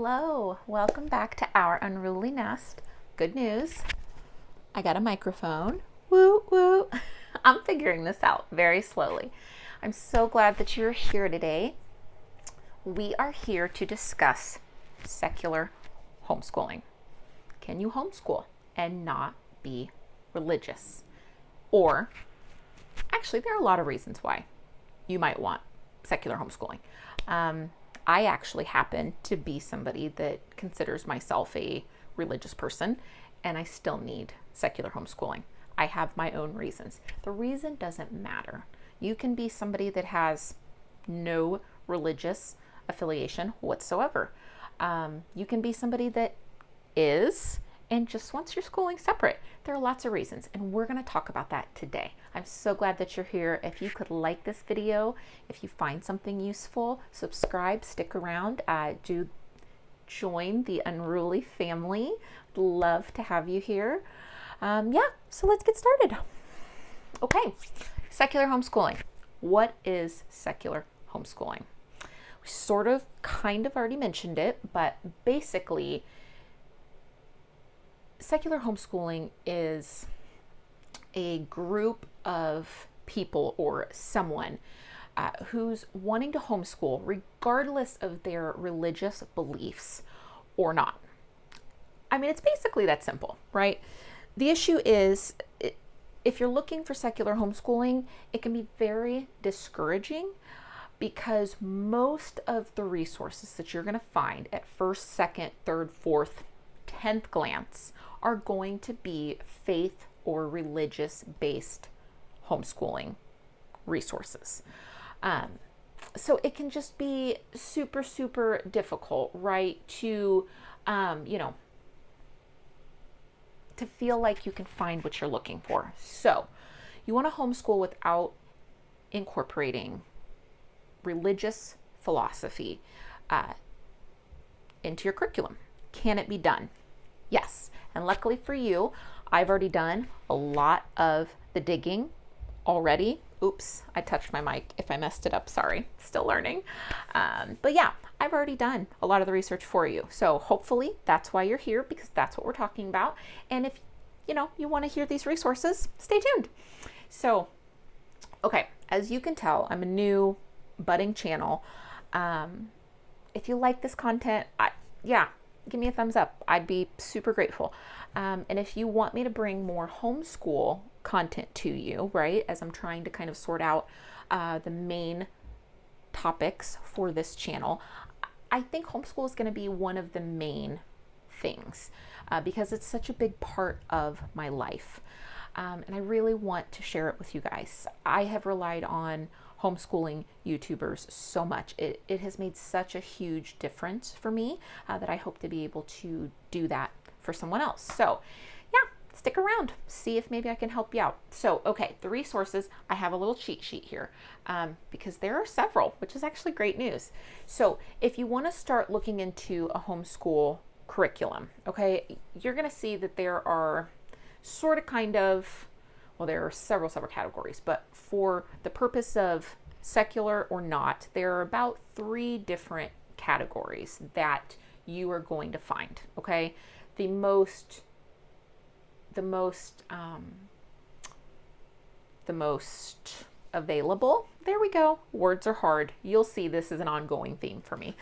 Hello, welcome back to our unruly nest. Good news, I got a microphone. Woo woo. I'm figuring this out very slowly. I'm so glad that you're here today. We are here to discuss secular homeschooling. Can you homeschool and not be religious? Or, actually, there are a lot of reasons why you might want secular homeschooling. I actually happen to be somebody that considers myself a religious person, and I still need secular homeschooling. I have my own reasons. The reason doesn't matter. You can be somebody that has no religious affiliation whatsoever. You can be somebody that is and just wants your schooling separate. There are lots of reasons, and we're going to talk about that today. I'm so glad that you're here. If you could like this video, if you find something useful, subscribe, stick around, do join the Unruly family. Love to have you here. So let's get started. Okay, secular homeschooling. What is secular homeschooling? We sort of kind of already mentioned it, but basically, secular homeschooling is a group of people or someone who's wanting to homeschool regardless of their religious beliefs or not. I mean, it's basically that simple, right? The issue is if you're looking for secular homeschooling, it can be very discouraging because most of the resources that you're going to find at first, second, third, fourth, 10th glance are going to be faith or religious based homeschooling resources. So it can just be super difficult, right? To feel like you can find what you're looking for. So you want to homeschool without incorporating religious philosophy into your curriculum. Can it be done? Yes. And luckily for you, I've already done a lot of the digging already. Oops, I touched my mic. If I messed it up, sorry. Still learning. But yeah, I've already done a lot of the research for you. So hopefully that's why you're here, because that's what we're talking about. And if you want to hear these resources, stay tuned. So, okay, as you can tell, I'm a new budding channel. If you like this content, give me a thumbs up. I'd be super grateful. And if you want me to bring more homeschool content to you, right, as I'm trying to kind of sort out the main topics for this channel, I think homeschool is going to be one of the main things because it's such a big part of my life. And I really want to share it with you guys. I have relied on homeschooling YouTubers so much. It has made such a huge difference for me that I hope to be able to do that for someone else. So yeah, stick around, see if maybe I can help you out. So, okay, the resources, I have a little cheat sheet here because there are several, which is actually great news. So if you want to start looking into a homeschool curriculum, okay, you're going to see that there are there are several categories, but for the purpose of secular or not, there are about 3 different categories that you are going to find, okay? The most available, there we go, words are hard. You'll see this is an ongoing theme for me.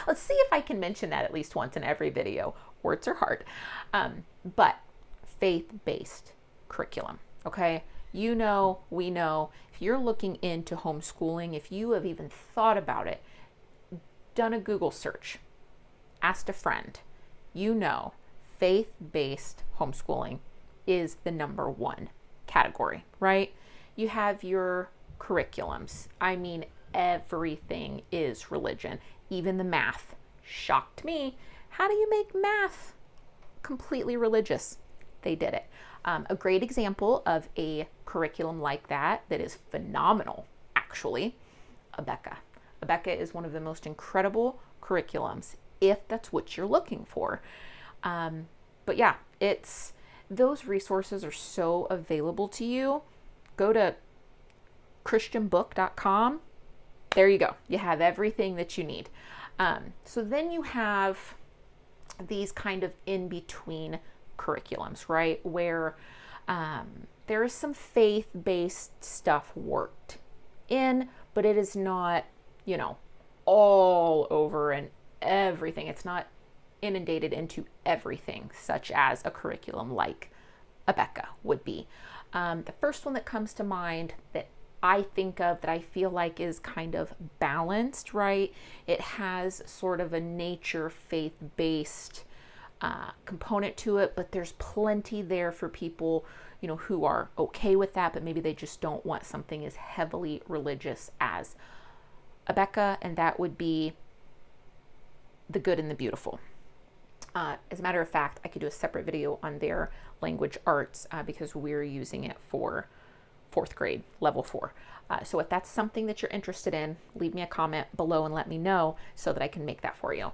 Let's see if I can mention that at least once in every video. Words are hard. But faith-based curriculum, okay? We know, if you're looking into homeschooling, if you have even thought about it, done a Google search, asked a friend, faith-based homeschooling is the number 1 category, right? You have your curriculums. I mean, everything is religion, even the math. Shocked me. How do you make math completely religious? They did it. A great example of a curriculum like that is phenomenal, actually, Abeka. Abeka is one of the most incredible curriculums, if that's what you're looking for. But yeah, those resources are so available to you. Go to christianbook.com. There you go. You have everything that you need. So then you have these kind of in-between curriculums, right? Where there is some faith-based stuff worked in, but it is not, all over and everything. It's not inundated into everything, such as a curriculum like Abeka would be. The first one that comes to mind that I think of that I feel like is kind of balanced, right? It has sort of a nature faith-based component to it, but there's plenty there for people, who are okay with that, but maybe they just don't want something as heavily religious as Abeka, and that would be The Good and the Beautiful. As a matter of fact, I could do a separate video on their language arts because we're using it for 4th grade, level 4. So if that's something that you're interested in, leave me a comment below and let me know so that I can make that for you.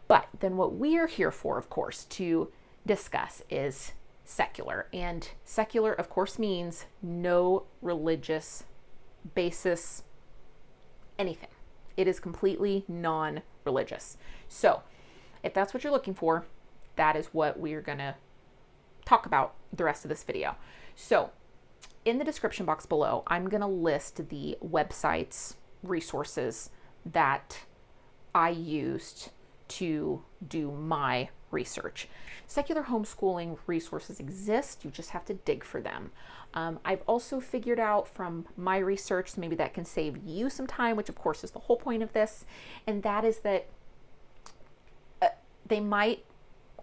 But then what we're here for, of course, to discuss is secular. And secular, of course, means no religious basis, anything. It is completely non-religious. So if that's what you're looking for, that is what we're going to talk about the rest of this video. So in the description box below, I'm going to list the websites, resources that I used to do my research. Secular homeschooling resources exist, you just have to dig for them. I've also figured out from my research, so maybe that can save you some time, which of course is the whole point of this, and that is that they might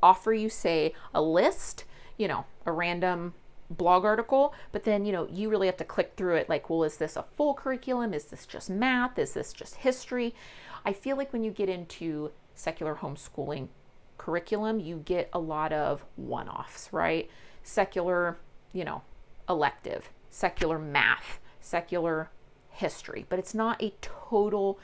offer you, say, a list, a random blog article, but then, you really have to click through it like, well, is this a full curriculum? Is this just math? Is this just history? I feel like when you get into secular homeschooling curriculum, you get a lot of one-offs, right? Secular, elective, secular math, secular history, but it's not a total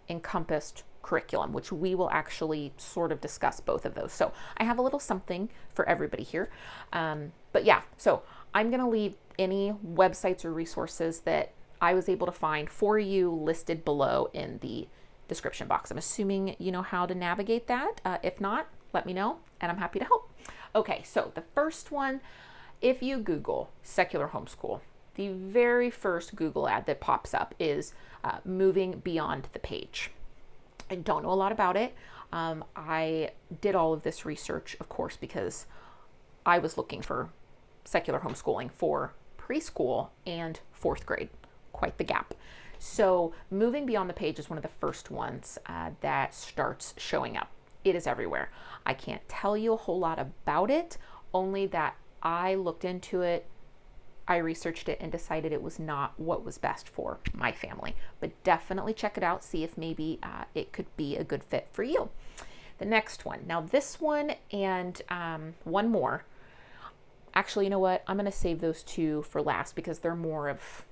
encompassed curriculum, which we will actually sort of discuss both of those. So I have a little something for everybody here. But yeah, so I'm going to leave any websites or resources that I was able to find for you listed below in the description box. I'm assuming you know how to navigate that. If not, let me know and I'm happy to help. Okay, so the first one, if you Google secular homeschool, the very first Google ad that pops up is moving beyond the page. I don't know a lot about it. I did all of this research, of course, because I was looking for secular homeschooling for preschool and 4th grade. Quite the gap. So moving beyond the page is one of the first ones that starts showing up. It is everywhere. I can't tell you a whole lot about it, only that I looked into it, I researched it and decided it was not what was best for my family. But definitely check it out, see if maybe it could be a good fit for you. The next one. Now this one and one more. Actually, you know what? I'm going to save those two for last because they're more of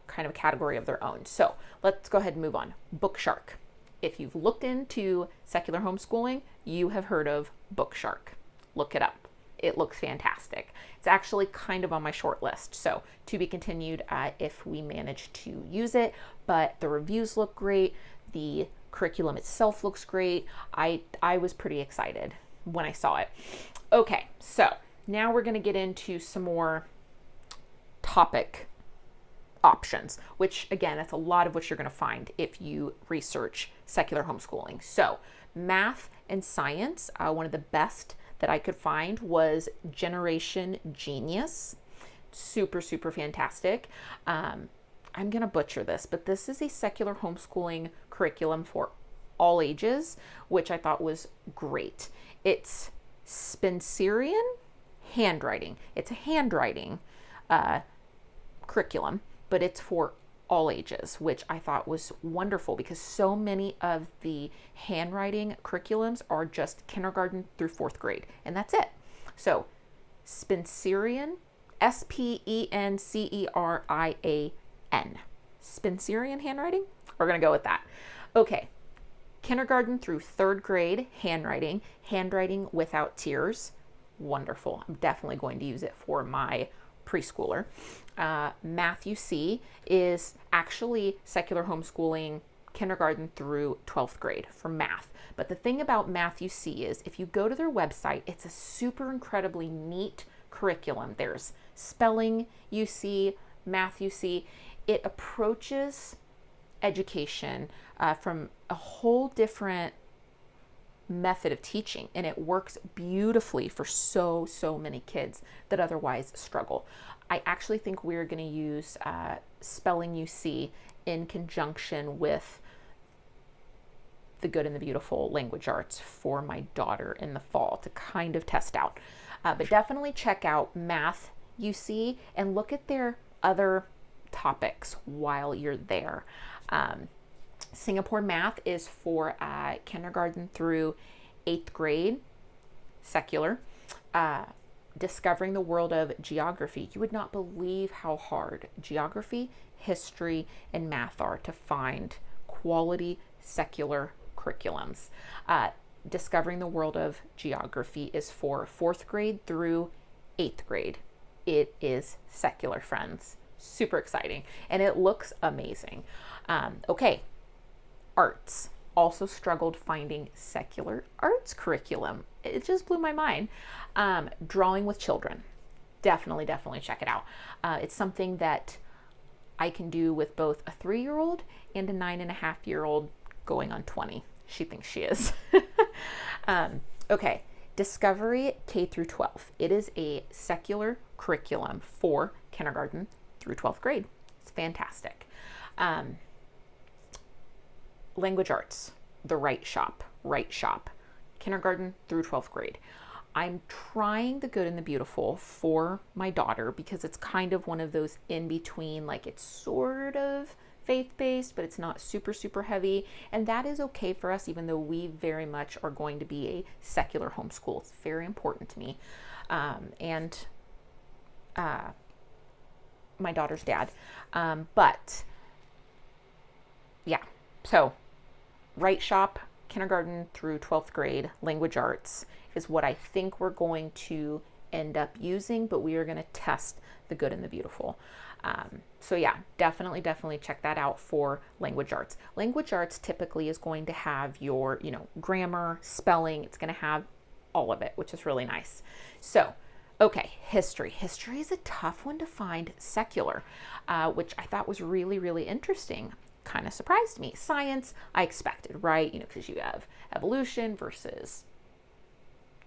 kind of a category of their own. So let's go ahead and move on. Bookshark. If you've looked into secular homeschooling, you have heard of Bookshark. Look it up. It looks fantastic. It's actually kind of on my short list, so to be continued if we manage to use it, but the reviews look great. The curriculum itself looks great. I was pretty excited when I saw it. Okay, so now we're going to get into some more topic options, which again, that's a lot of what you're going to find if you research secular homeschooling. So math and science, one of the best that I could find was Generation Genius. Super, super fantastic. I'm going to butcher this, but this is a secular homeschooling curriculum for all ages, which I thought was great. It's Spencerian handwriting. It's a handwriting curriculum, but it's for all ages, which I thought was wonderful because so many of the handwriting curriculums are just kindergarten through 4th grade, and that's it. So Spencerian, Spencerian, Spencerian handwriting? We're going to go with that. Okay, kindergarten through 3rd grade handwriting, handwriting without tears. Wonderful. I'm definitely going to use it for my preschooler. Math, you see, is actually secular homeschooling kindergarten through 12th grade for math. But the thing about Math UC is if you go to their website, it's a super incredibly neat curriculum. There's spelling UC, Math UC. It approaches education from a whole different method of teaching, and it works beautifully for so many kids that otherwise struggle. I actually think we're going to use spelling UC in conjunction with the Good and the Beautiful language arts for my daughter in the fall to kind of test out. But definitely check out Math UC and look at their other topics while you're there. Singapore Math is for kindergarten through 8th grade, secular. Discovering the World of Geography. You would not believe how hard geography, history, and math are to find quality secular curriculums. Discovering the World of Geography is for 4th grade through 8th grade. It is secular, friends. Super exciting. And it looks amazing. Okay. Arts. Also struggled finding secular arts curriculum. It just blew my mind. Drawing with children. Definitely check it out. It's something that I can do with both a 3-year-old and a 9.5-year-old going on 20. She thinks she is. Okay. Discovery K through 12. It is a secular curriculum for kindergarten through 12th grade. It's fantastic. Language arts, the Right Shop, kindergarten through 12th grade. I'm trying the Good and the Beautiful for my daughter because it's kind of one of those in between, like it's sort of faith-based, but it's not super heavy. And that is okay for us, even though we very much are going to be a secular homeschool. It's very important to me. And my daughter's dad. But yeah, so Right Shop, kindergarten through 12th grade, language arts is what I think we're going to end up using, but we are going to test the Good and the Beautiful. So yeah, definitely check that out for language arts. Language arts typically is going to have your, grammar, spelling. It's going to have all of it, which is really nice. So, okay, history. History is a tough one to find secular, which I thought was really interesting. Kind of surprised me. Science, I expected, right? Because you have evolution versus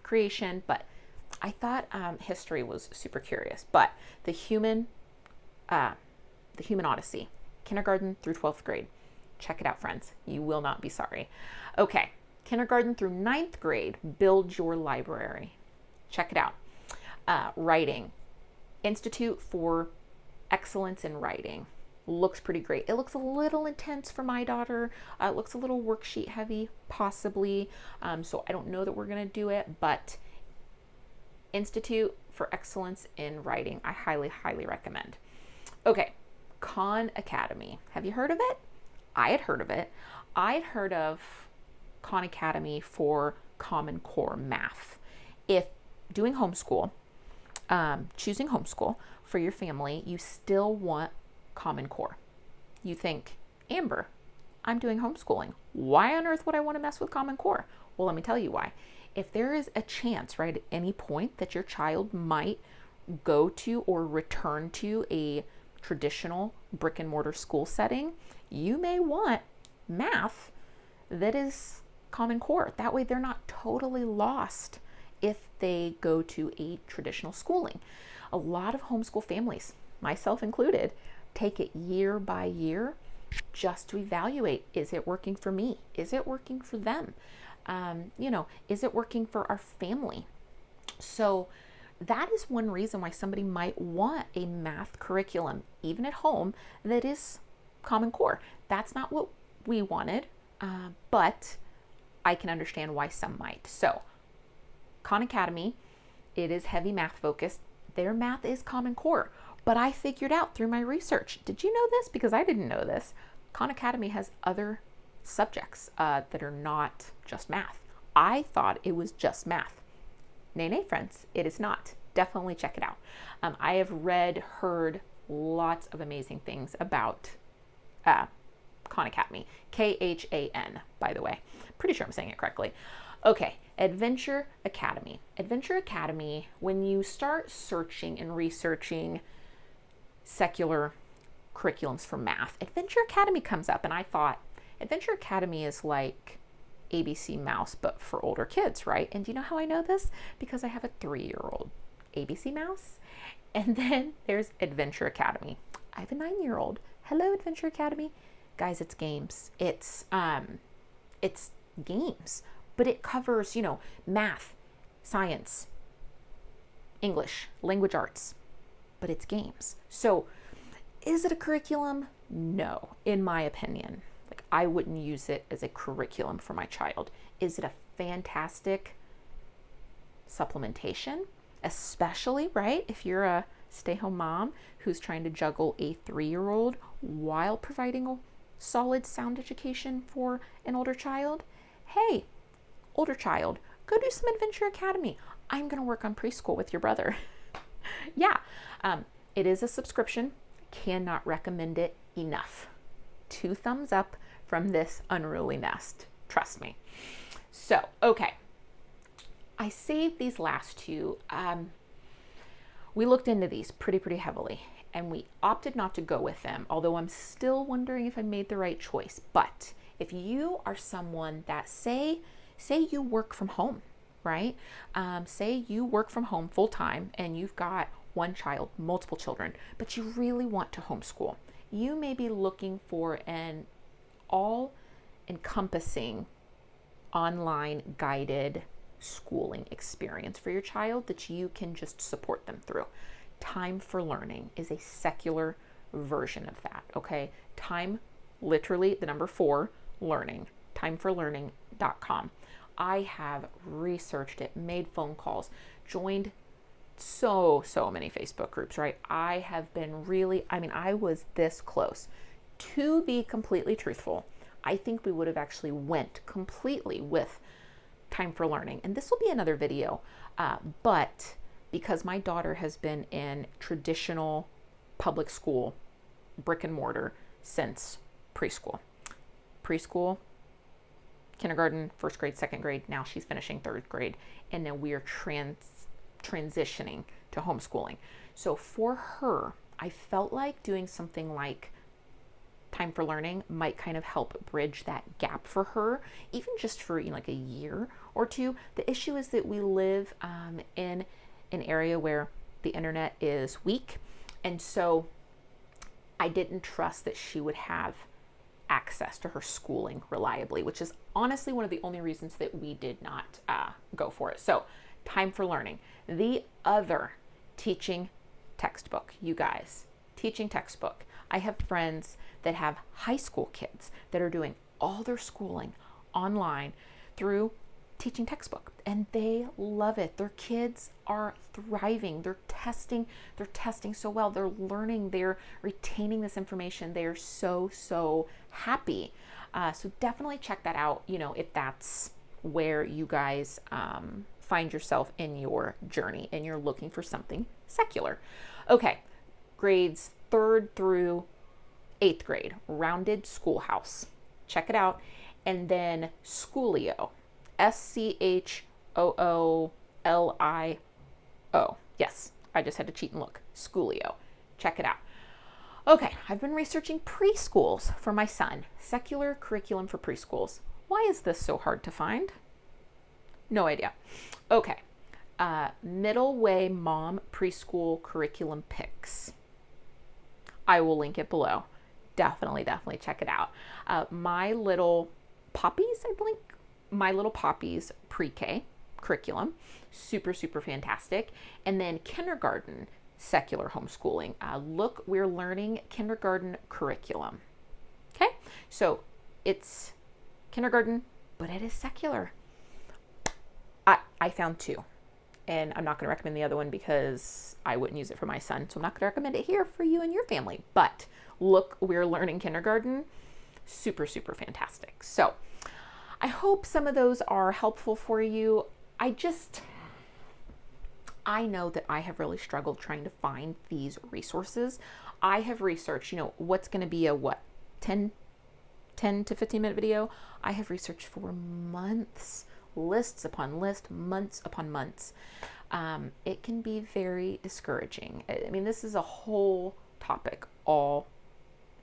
creation, but I thought history was super curious. But the human Odyssey, kindergarten through 12th grade. Check it out, friends. You will not be sorry. Okay, kindergarten through 9th grade, build your library. Check it out. Writing, Institute for Excellence in Writing. Looks pretty great. It looks a little intense for my daughter. It looks a little worksheet heavy, possibly. So I don't know that we're going to do it, but Institute for Excellence in Writing, I highly recommend. Okay, Khan Academy. Have you heard of it? I had heard of it. I'd heard of Khan Academy for Common Core math. If doing homeschool, choosing homeschool for your family, you still want Common Core. You think, Amber, I'm doing homeschooling. Why on earth would I want to mess with Common Core? Well, let me tell you why. If there is a chance, right, at any point that your child might go to or return to a traditional brick and mortar school setting, you may want math that is Common Core. That way they're not totally lost if they go to a traditional schooling. A lot of homeschool families, myself included, take it year by year just to evaluate, is it working for me? Is it working for them? Is it working for our family? So that is one reason why somebody might want a math curriculum, even at home, that is Common Core. That's not what we wanted, but I can understand why some might. So Khan Academy, it is heavy math focused. Their math is Common Core. But I figured out through my research, did you know this? Because I didn't know this. Khan Academy has other subjects that are not just math. I thought it was just math. Nay, friends, it is not. Definitely check it out. I have heard lots of amazing things about Khan Academy. Khan, by the way. Pretty sure I'm saying it correctly. Okay, Adventure Academy. Adventure Academy, when you start searching and researching secular curriculums for math, Adventure Academy comes up, and I thought Adventure Academy is like ABC Mouse, but for older kids, right? And do you know how I know this? Because I have a 3-year-old ABC Mouse. And then there's Adventure Academy. I have a 9-year-old. Hello, Adventure Academy. Guys, it's games. It's games, but it covers, math, science, English, language arts, but it's games. So is it a curriculum? No, in my opinion. Like, I wouldn't use it as a curriculum for my child. Is it a fantastic supplementation? Especially, right, if you're a stay-home mom who's trying to juggle a 3-year-old while providing a solid sound education for an older child. Hey, older child, go do some Adventure Academy. I'm going to work on preschool with your brother. Yeah, it is a subscription. Cannot recommend it enough. 2 thumbs up from this unruly nest. Trust me. So, okay. I saved these last 2. We looked into these pretty heavily, and we opted not to go with them, although I'm still wondering if I made the right choice. But if you are someone that say you work from home, right? Say you work from home full time and you've got one child, multiple children, but you really want to homeschool. You may be looking for an all-encompassing online guided schooling experience for your child that you can just support them through. Time for Learning is a secular version of that, okay? Time, literally the number 4, learning, timeforlearning.com. I have researched it, made phone calls, joined so many Facebook groups, right? I have been I was this close. To be completely truthful, I think we would have actually went completely with Time for Learning. And this will be another video, but because my daughter has been in traditional public school, brick and mortar, since preschool, kindergarten, 1st grade, 2nd grade, now she's finishing 3rd grade, and then we are transitioning to homeschooling. So for her, I felt like doing something like Time for Learning might kind of help bridge that gap for her, even just for like a year or 2. The issue is that we live in an area where the internet is weak, and so I didn't trust that she would have access to her schooling reliably, which is honestly one of the only reasons that we did not go for it. So Time for Learning, the other teaching textbook, you guys, teaching textbook. I have friends that have high school kids that are doing all their schooling online through teaching textbook, and they love it. Their kids are thriving. They're testing so well. They're learning, they're retaining this information. They're so happy. So definitely check that out, if that's where you guys find yourself in your journey and you're looking for something secular. Okay, grades 3rd through 8th grade, Rounded Schoolhouse. Check it out. And then Schoolio, Schoolio. Yes, I just had to cheat and look. Schoolio. Check it out. Okay, I've been researching preschools for my son. Secular curriculum for preschools. Why is this so hard to find? No idea. Okay. Middle Way Mom Preschool Curriculum Picks. I will link it below. Definitely check it out. My Little Poppies, I believe. My Little Poppies Pre-K curriculum. Super fantastic. And then kindergarten secular homeschooling. Look, we're learning kindergarten curriculum. Okay, so it's kindergarten, but it is secular. I found 2, and I'm not going to recommend the other one because I wouldn't use it for my son, so I'm not going to recommend it here for you and your family. But look, we're learning kindergarten. Super fantastic. So I hope some of those are helpful for you. I know that I have really struggled trying to find these resources. I have researched, what's going to be a 10 10 to 15-minute video, I have researched for months, lists upon lists, months upon months. It can be very discouraging. I mean, this is a whole topic all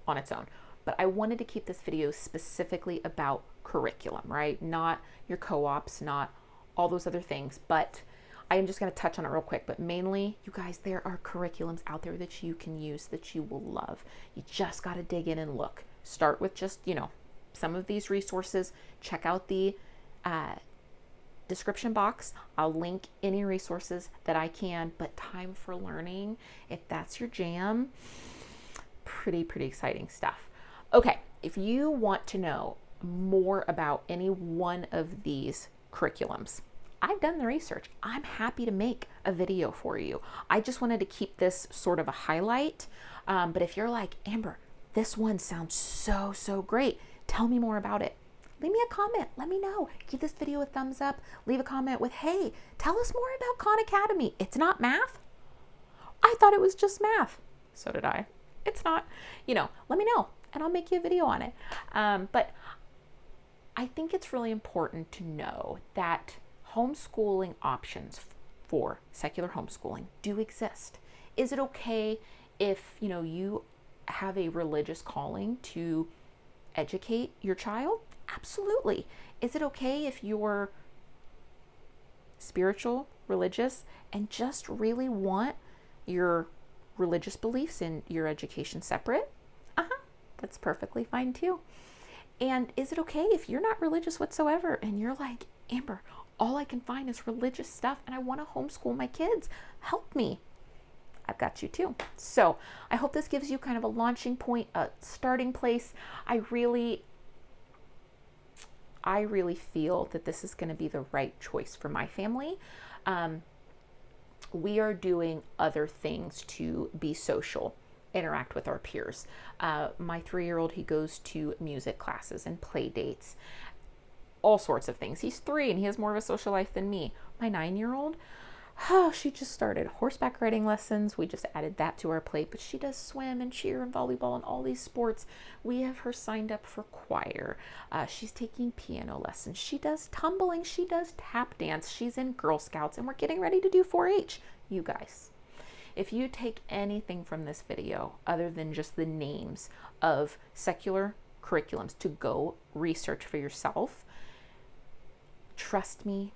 on its own, but I wanted to keep this video specifically about curriculum, right? Not your co-ops, not all those other things, but I am just going to touch on it real quick. But mainly, you guys, there are curriculums out there that you can use that you will love. You just got to dig in and look. Start with just, some of these resources. Check out the description box. I'll link any resources that I can, but Time for Learning, if that's your jam, pretty exciting stuff. Okay, if you want to know more about any one of these curriculums, I've done the research. I'm happy to make a video for you. I just wanted to keep this sort of a highlight. But if you're like, Amber, this one sounds so great, tell me more about it. Leave me a comment. Let me know. Give this video a thumbs up. Leave a comment with, hey, tell us more about Khan Academy. It's not math. I thought it was just math. So did I. It's not. Let me know and I'll make you a video on it. But I think it's really important to know that homeschooling options for secular homeschooling do exist. Is it okay if, you have a religious calling to educate your child? Absolutely. Is it okay if you're spiritual, religious, and just really want your religious beliefs and your education separate? That's perfectly fine too. And is it okay if you're not religious whatsoever and you're like, Amber, all I can find is religious stuff and I want to homeschool my kids? Help me. I've got you too. So I hope this gives you kind of a launching point, a starting place. I really feel that this is going to be the right choice for my family. We are doing other things to be social, interact with our peers. My 3-year-old, he goes to music classes and play dates, all sorts of things. He's 3 and he has more of a social life than me. My 9-year-old, she just started horseback riding lessons. We just added that to our plate, but she does swim and cheer and volleyball and all these sports. We have her signed up for choir. She's taking piano lessons. She does tumbling. She does tap dance. She's in Girl Scouts and we're getting ready to do 4-H. You guys, if you take anything from this video other than just the names of secular curriculums to go research for yourself, trust me,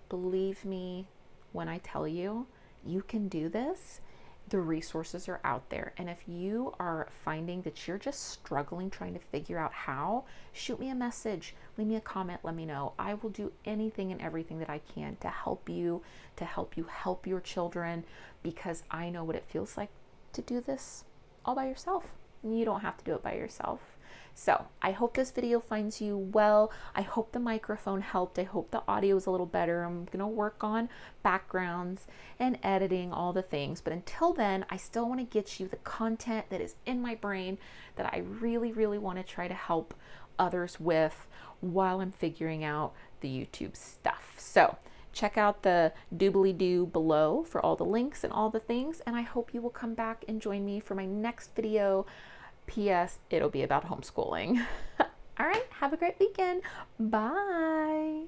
believe me when I tell you, you can do this. The resources are out there. And if you are finding that you're just struggling trying to figure out how, shoot me a message, leave me a comment, let me know. I will do anything and everything that I can to help you help your children, because I know what it feels like to do this all by yourself. You don't have to do it by yourself. So I hope this video finds you well. I hope the microphone helped. I hope the audio is a little better. I'm going to work on backgrounds and editing, all the things. But until then, I still want to get you the content that is in my brain that I really want to try to help others with while I'm figuring out the YouTube stuff. So check out the doobly-doo below for all the links and all the things. And I hope you will come back and join me for my next video. P.S. It'll be about homeschooling. All right, have a great weekend. Bye.